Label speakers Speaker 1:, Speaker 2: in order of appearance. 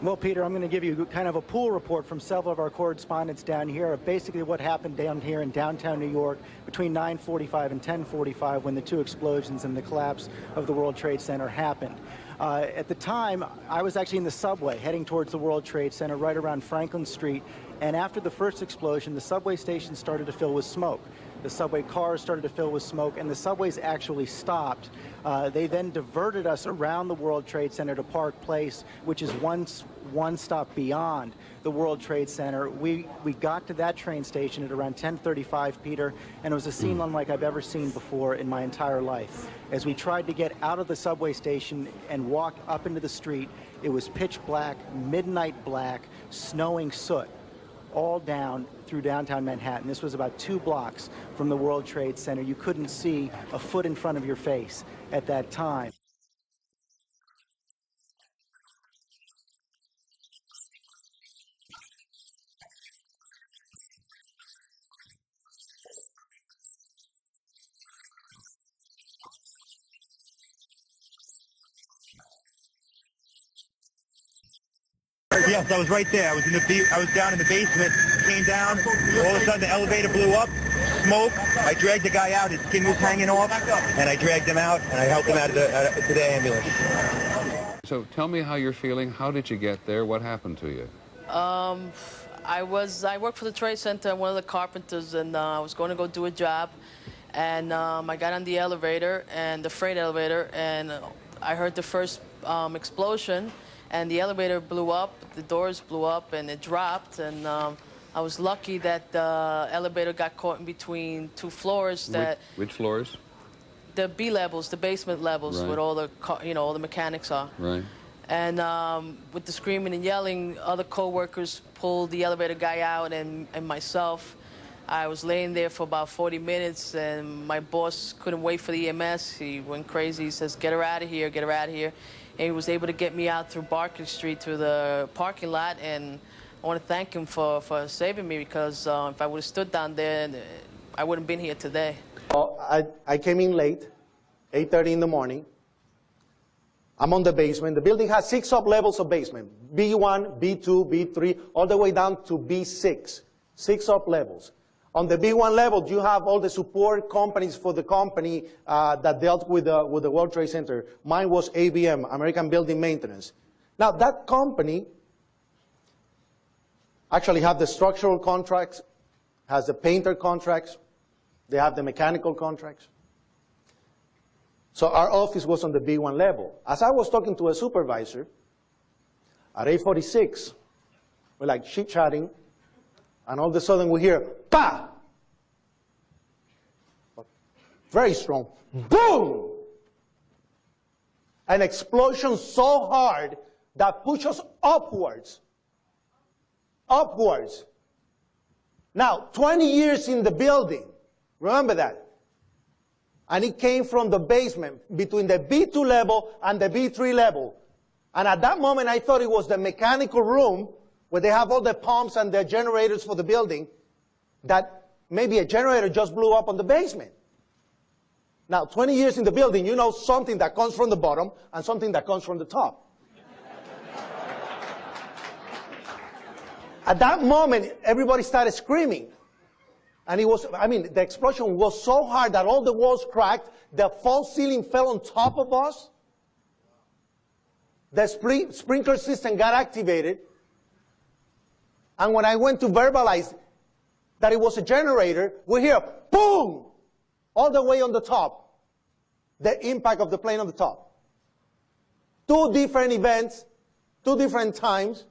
Speaker 1: Well, Peter, I'm going to give you kind of a pool report from several of our correspondents down here of basically what happened down here in downtown New York between 9:45 and 10:45 when the two explosions and the collapse of the World Trade Center happened. At the time, I was actually in the subway heading towards the World Trade Center right around Franklin Street, and after the first explosion, the subway station started to fill with smoke. The subway cars started to fill with smoke, and the subways actually stopped. They then diverted us around the World Trade Center to Park Place, which is one stop beyond the World Trade Center. We got to that train station at around 10:35, Peter, and it was a scene unlike I've ever seen before in my entire life. As we tried to get out of the subway station and walk up into the street, it was pitch black, midnight black, snowing soot all down through downtown Manhattan. This was about 2 blocks from the World Trade Center. You couldn't see a foot in front of your face at that time.
Speaker 2: Yes, I was right there. I was down in the basement, came down, all of a sudden the elevator blew up, smoke. I dragged the guy out, his skin was hanging off, and I dragged him out, and I helped him out to the ambulance.
Speaker 3: So tell me how you're feeling. How did you get there? What happened to you?
Speaker 4: I worked for the Trade Center, one of the carpenters, and I was going to go do a job, and I got on the elevator, and the freight elevator, and I heard the first explosion. And the elevator blew up, the doors blew up, and it dropped. And I was lucky that the elevator got caught in between 2 floors.
Speaker 3: Which floors?
Speaker 4: The B levels, the basement levels,
Speaker 3: right,
Speaker 4: where all the all the mechanics are.
Speaker 3: Right.
Speaker 4: And with the screaming and yelling, other coworkers pulled the elevator guy out, and myself. I was laying there for about 40 minutes, and my boss couldn't wait for the EMS. He went crazy. He says, "Get her out of here! Get her out of here!" And he was able to get me out through Barclay Street to the parking lot, and I want to thank him for saving me, because if I would have stood down there, I wouldn't have been here today.
Speaker 5: Well, I came in late, 8:30 in the morning. I'm on the basement. The building has 6 sub-levels of basement, B1, B2, B3, all the way down to B6, 6 sub-levels. On the B1 level, you have all the support companies for the company that dealt with the World Trade Center. Mine was ABM, American Building Maintenance. Now, that company actually have the structural contracts, has the painter contracts, they have the mechanical contracts. So our office was on the B1 level. As I was talking to a supervisor, at 8:46, we're like chit-chatting, and all of a sudden we hear, "Pa!" Very strong. Boom! An explosion so hard that pushed us upwards. Upwards. Now, 20 years in the building. Remember that. And it came from the basement, between the B2 level and the B3 level. And at that moment, I thought it was the mechanical room, where they have all the pumps and the generators for the building, that maybe a generator just blew up on the basement. Now, 20 years in the building, you know something that comes from the bottom and something that comes from the top. At that moment, everybody started screaming. And it was, the explosion was so hard that all the walls cracked, the false ceiling fell on top of us. The sprinkler system got activated. And when I went to verbalize that it was a generator, we hear, boom, all the way on the top. The impact of the plane on the top. 2 different events, 2 different times.